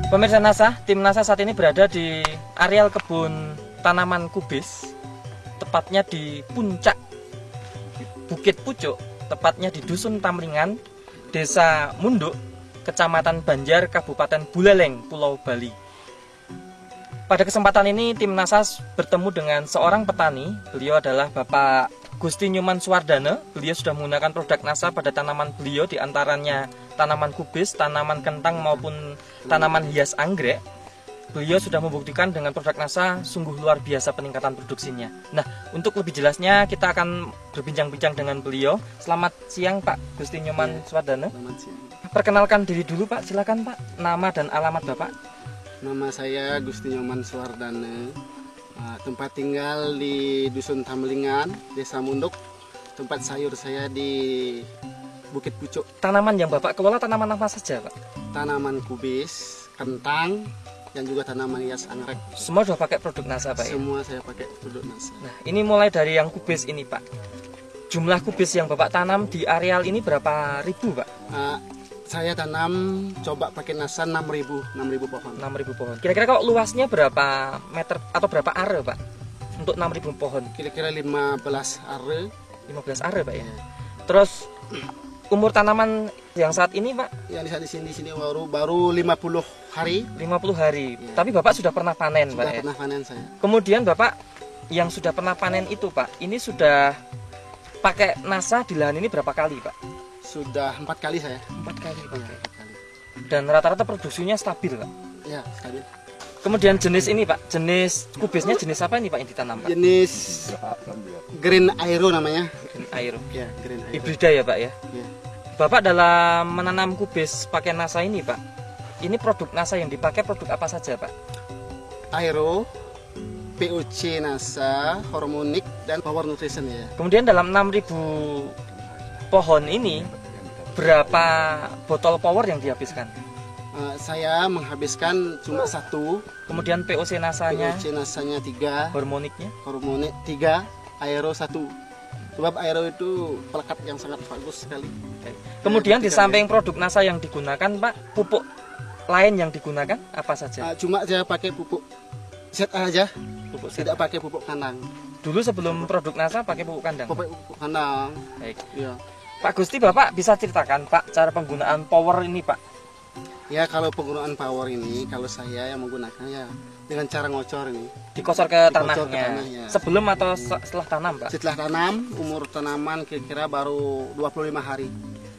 Pemirsa NASA, tim NASA saat ini berada di areal kebun tanaman kubis, tepatnya di puncak Bukit Pucuk, tepatnya di Dusun Tamringan, Desa Munduk, Kecamatan Banjar, Kabupaten Buleleng, Pulau Bali. Pada kesempatan ini tim NASA bertemu dengan seorang petani. Beliau adalah Bapak Gusti Nyoman Suwardana. Beliau sudah menggunakan produk NASA pada tanaman beliau, diantaranya tanaman kubis, tanaman kentang maupun tanaman hias anggrek. Beliau sudah membuktikan dengan produk NASA sungguh luar biasa peningkatan produksinya. Nah, untuk lebih jelasnya kita akan berbincang-bincang dengan beliau. Selamat siang Pak Gusti Nyoman Suwardana. Selamat siang. Perkenalkan diri dulu Pak, silakan Pak. Nama dan alamat Bapak. Nama saya Gusti Nyoman Suwardana. Tempat tinggal di Dusun Tamringan, Desa Munduk. Tempat sayur saya di Bukit Pucuk. Tanaman yang Bapak kelola tanaman apa saja Pak? Tanaman kubis, kentang, dan juga tanaman hias anggrek. Semua sudah pakai produk NASA Pak ya? Semua saya pakai produk NASA. Nah, ini mulai dari yang kubis ini Pak. Jumlah kubis yang Bapak tanam di areal ini berapa ribu Pak? Saya tanam coba pakai NASA 6.000 pohon. 6.000 pohon. Kira-kira kalau luasnya berapa meter atau berapa are Pak? Untuk 6.000 pohon. Kira-kira 15 are. 15 are Pak ya. Terus umur tanaman yang saat ini Pak? Yang di sini baru 50 hari. 50 hari. Ya. Tapi Bapak sudah pernah panen Sudah Pak ya? pernah panen saya. Kemudian Bapak yang sudah pernah panen itu Pak, ini sudah pakai NASA di lahan ini berapa kali Pak? Sudah 4 kali saya. 4 kali Ya, pakai. 4 kali. Dan rata-rata produksinya stabil Pak. Ya, stabil. Kemudian jenis ini Pak, jenis kubisnya jenis apa ini Pak yang ditanam Pak? Jenis Green Aero namanya. Air. Ya, Green Aero. Hibrida ya Pak ya. Ya. Bapak dalam menanam kubis pakai NASA ini Pak, ini produk NASA yang dipakai produk apa saja Pak? Aero, POC NASA, Hormonic, dan Power Nutrition ya. Kemudian dalam 6.000 pohon ini berapa botol power yang dihabiskan? Saya menghabiskan cuma 1. Kemudian POC NASA-nya, POC NASA-nya 3, hormoniknya. Hormonic 3, Aero 1. Sebab Aero itu pelekat yang sangat bagus sekali. Kemudian di samping produk NASA yang digunakan Pak, pupuk lain yang digunakan apa saja? Cuma saya pakai pupuk set aja, Pupuk tidak pakai pupuk kandang. Dulu sebelum produk NASA pakai pupuk kandang. Pupuk kandang. Baik. Ya. Pak Gusti, Bapak bisa ceritakan Pak cara penggunaan power ini Pak? Ya, kalau penggunaan power ini, kalau saya yang menggunakannya dengan cara ngocor ini. Dikosor ke Dikocor ke tanahnya. tanahnya. Sebelum atau setelah tanam Pak? Setelah tanam, umur tanaman kira-kira baru 25 hari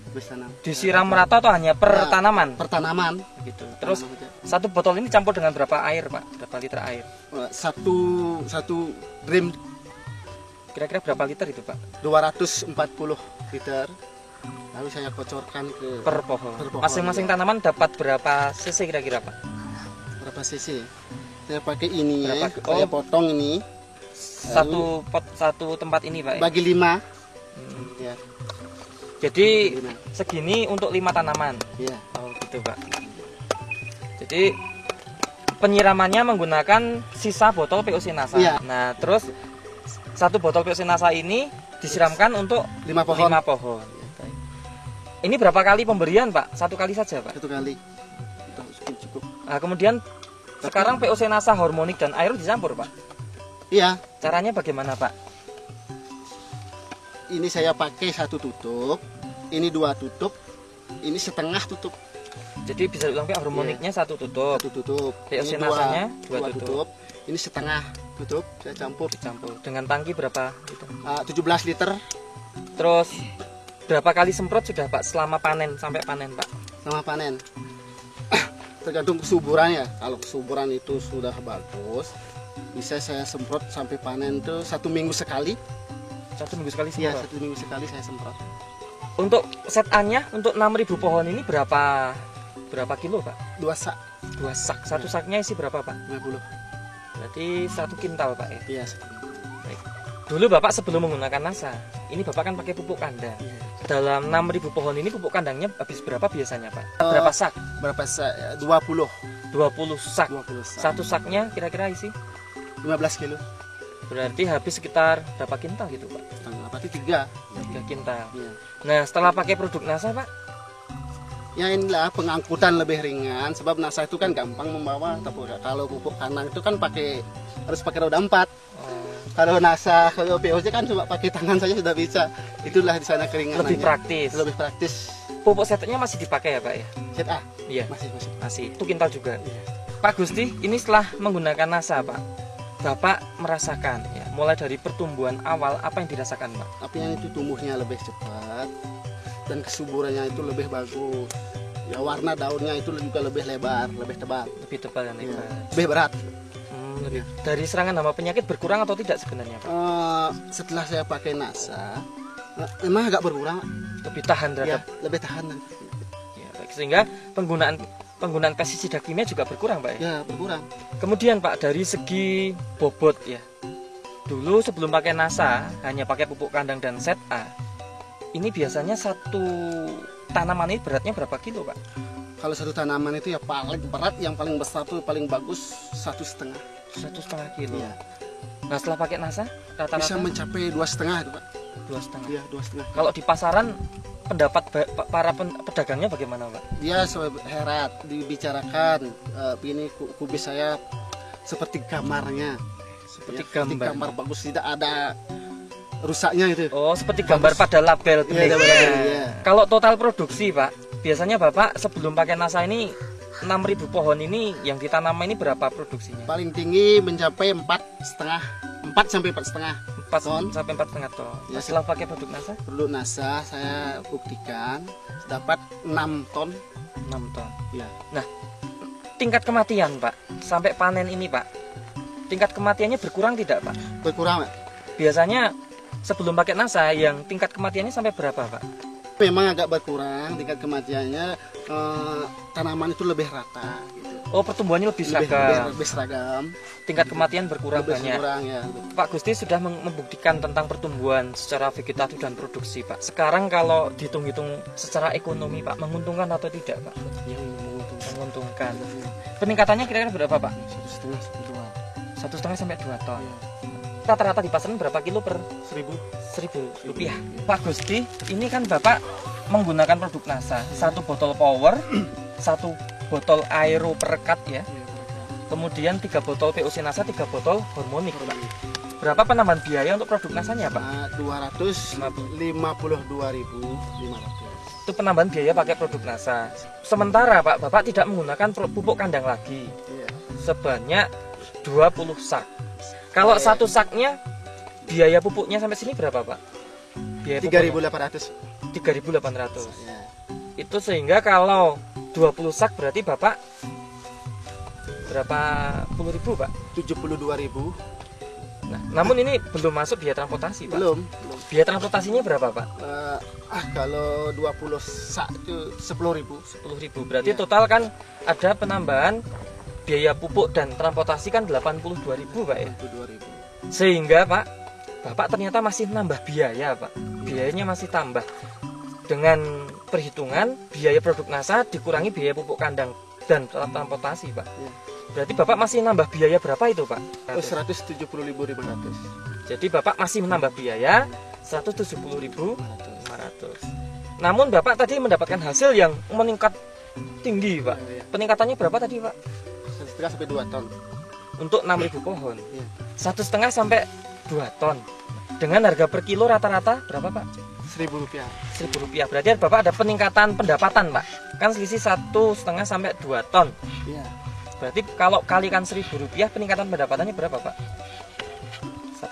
habis tanam. Disiram merata atau hanya per tanaman? Per tanaman. Gitu. Terus Tanaman saja. satu botol ini campur dengan berapa air Pak? Berapa liter air? Satu drum Kira-kira berapa liter itu Pak? 240 liter. Lalu saya kocorkan ke Per pohon. Per pohon, Masing-masing ya. tanaman dapat berapa cc kira-kira Pak? berapa cc. Saya pakai ini ya. Berapa? Saya Oh. potong ini Satu tempat ini Pak ya? bagi 5. Hmm. Ya, Jadi Gimana? segini untuk 5 tanaman. ya. Oh gitu Pak. Jadi penyiramannya menggunakan sisa botol POC NASA. Iya. Nah terus satu botol POC NASA ini disiramkan untuk 5 pohon. 5 pohon. Ini berapa kali pemberian Pak? Satu kali saja Pak. 1 kali. Cukup. Nah, kemudian sekarang POC NASA, hormonik dan air dicampur Pak. Iya, Caranya bagaimana Pak? ini saya pakai 1 tutup, ini 2 tutup, ini setengah tutup. Jadi bisa diulang Pak, hormoniknya satu tutup, 1 tutup. POC Ini NASA-nya 2 dua tutup. Ini setengah tutup, saya campur. Dicampur dengan tangki berapa gitu. 17 liter Terus berapa kali semprot sudah Pak selama panen sampai panen Pak? sama panen. Tergantung kesuburan ya. Kalau kesuburan itu sudah bagus, bisa saya semprot sampai panen itu 1 minggu sekali. 1 minggu sekali Iya, semprot. 1 minggu sekali saya semprot. Untuk set A-nya untuk 6.000 pohon ini berapa kilo Pak? 2 sak 2 sak. Satu saknya isi berapa Pak? 50. Berarti 1 kintal Pak ya. Iya. Baik. Dulu Bapak sebelum menggunakan NASA, ini Bapak kan pakai pupuk kandang. Iya. Dalam 6.000 pohon ini pupuk kandangnya habis berapa biasanya Pak? Berapa sak? Berapa sak? 20. 20 sak. 20 sak. Satu saknya kira-kira isi? 15 kilo. Berarti habis sekitar berapa kintal gitu Pak? Setengah berarti 3. 3 kintal. Iya. Nah setelah pakai produk NASA Pak, Ya inilah pengangkutan lebih ringan, sebab NASA itu kan gampang membawa. Tapi kalau pupuk kandang itu kan harus pakai roda 4. Kalau NASA, kalau POC kan cuma pakai tangan saja sudah bisa. Itulah di sana keringanannya. Lebih praktis. Lebih praktis. Pupuk seteknya masih dipakai ya Pak ya? Set A? Iya. Masih. Itu kintal juga. Iya. Pak Gusti, ini setelah menggunakan NASA Pak, Bapak merasakan ya, mulai dari pertumbuhan awal apa yang dirasakan Pak? Apinya itu tumbuhnya lebih cepat dan kesuburannya itu lebih bagus. Ya warna daunnya itu juga lebih lebar, lebih tebal. Lebih tebal dan lebar. Lebih berat. Lebih. Dari serangan hama penyakit berkurang atau tidak sebenarnya Pak? Setelah saya pakai NASA, memang agak berkurang. Lebih tahan terhadap. Ya, lebih tahan. Ya, baik. Sehingga penggunaan pestisida kimia juga berkurang Pak ya? Ya, berkurang. Kemudian Pak, dari segi bobot ya, dulu sebelum pakai NASA hanya pakai pupuk kandang dan set A. Ini biasanya satu tanaman ini beratnya berapa kilo Pak? Kalau satu tanaman itu ya paling berat, yang paling besar tuh paling bagus 1,5. 1,5 kilo. Ya. Nah setelah pakai NASA rata-rata Bisa mencapai 2,5 itu Pak. 2,5. Iya 2,5. Kalau di pasaran pendapat para pedagangnya bagaimana Pak? Dia herat dibicarakan. Ini kubis saya seperti gambarnya. Seperti Ya, gambar. gambar bagus, tidak ada rusaknya itu. Oh, seperti gambar pada label benihnya. Iya. Kalau total produksi Pak, biasanya Bapak sebelum pakai NASA ini 6.000 pohon ini yang ditanam ini berapa produksinya? Paling tinggi mencapai 4,5 sampai 4,5 ton. 4 sampai 4,5 ton. Ya, Setelah pakai produk NASA? Produk NASA saya buktikan dapat 6 ton. 6 ton. Ya. Nah, tingkat kematian Pak sampai panen ini Pak, tingkat kematiannya berkurang tidak Pak? Berkurang Pak. Biasanya sebelum pakai NASA yang tingkat kematiannya sampai berapa Pak? Memang agak berkurang tingkat kematiannya, tanaman itu lebih rata gitu. Oh, pertumbuhannya lebih seragam. Lebih seragam. Tingkat kematian berkurang Lebih banyak. berkurang, ya. Pak Gusti sudah membuktikan tentang pertumbuhan secara vegetatif dan produksi Pak. Sekarang kalau dihitung-hitung secara ekonomi Pak, menguntungkan atau tidak Pak? Yang Menguntungkan. Peningkatannya kira-kira berapa Pak? 1,5 sampai 2. 1,5 sampai 2 ton. Rata-rata di pasaran berapa kilo per 1.000 rupiah? Pak Gusti, ini kan Bapak menggunakan produk NASA, 1 botol power, 1 botol aero perekat ya, kemudian 3 botol POC NASA, 3 botol hormonik Pak. Berapa penambahan biaya untuk produk NASA-nya Pak? 252.500. Itu penambahan biaya pakai produk NASA. Sementara Pak, Bapak tidak menggunakan pupuk kandang lagi, sebanyak 20 sak. Kalau satu saknya biaya pupuknya sampai sini berapa Pak? Biaya 3.800. 3.800. Ya. Itu sehingga kalau 20 sak berarti Bapak berapa puluh ribu Pak? 72.000. Nah, namun ini belum masuk biaya transportasi Pak. Belum. Biaya transportasinya berapa Pak? Kalau 20 sak itu 10.000. 10.000. Berarti Ya. total kan ada penambahan biaya pupuk dan transportasi kan 82.000 Pak ya. 2.000. Sehingga Pak, Bapak ternyata masih nambah biaya Pak. Biayanya masih tambah. Dengan perhitungan biaya produk NASA dikurangi biaya pupuk kandang dan transportasi Pak. Ya. Berarti Bapak masih nambah biaya berapa itu Pak? 170.500. Jadi Bapak masih menambah biaya 170.500. Namun Bapak tadi mendapatkan hasil yang meningkat tinggi Pak. Ya. Peningkatannya berapa tadi Pak? 1,5 sampai 2 ton. Untuk 6.000 pohon. Ya. 1,5 sampai 2 ton. Dengan harga per kilo rata-rata berapa Pak? Rp1.000. Rp1.000. Berarti Bapak ada peningkatan pendapatan Pak. Kan selisih 1,5 sampai 2 ton. Iya. Berarti kalau kalikan Rp1.000 peningkatan pendapatannya berapa Pak?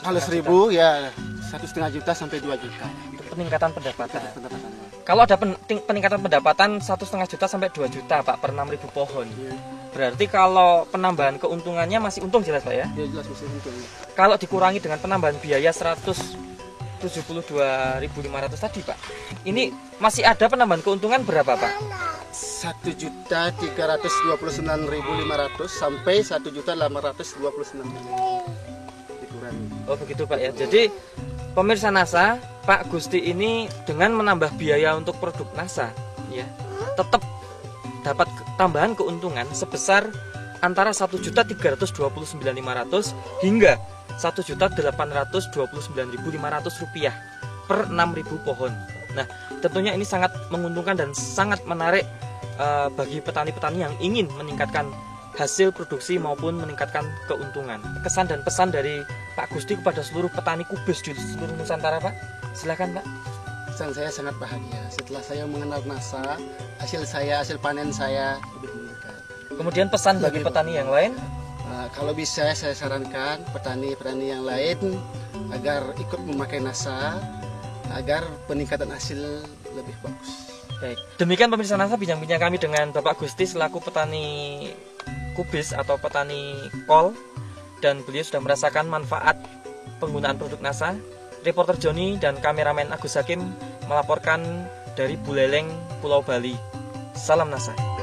Kalau 1.000 ya 1,5 juta sampai 2 juta. Untuk peningkatan pendapatan. Pendapatannya. Kalau ada peningkatan pendapatan 1,5 juta sampai 2 juta Pak per 6.000 pohon. Iya. Berarti kalau penambahan keuntungannya masih untung jelas Pak ya? Ya jelas masih itu. Kalau dikurangi dengan penambahan biaya 172.500 tadi Pak, ini masih ada penambahan keuntungan berapa Pak? 1.329.500 sampai 1.829.000 dikurangi. Oh begitu Pak ya. Jadi pemirsa NASA, Pak Gusti ini dengan menambah biaya untuk produk NASA ya, tetap dapat tambahan keuntungan sebesar antara 1.329.500 hingga 1.829.500 rupiah per 6.000 pohon. Nah, tentunya ini sangat menguntungkan dan sangat menarik bagi petani-petani yang ingin meningkatkan hasil produksi maupun meningkatkan keuntungan. Kesan dan pesan dari Pak Gusti kepada seluruh petani kubis di seluruh Nusantara, Pak. Silakan, Pak. Pesan saya sangat bahagia. Setelah saya mengenal NASA, hasil panen saya lebih meningkat. Kemudian pesan bagi petani yang lain? Kalau bisa saya sarankan petani-petani yang lain agar ikut memakai NASA agar peningkatan hasil lebih bagus. Baik, demikian pemirsa NASA bincang-bincang kami dengan Bapak Gusti selaku petani kubis atau petani kol, dan beliau sudah merasakan manfaat penggunaan produk NASA. Reporter Joni dan kameramen Agus Hakim melaporkan dari Buleleng, Pulau Bali. Salam NASA.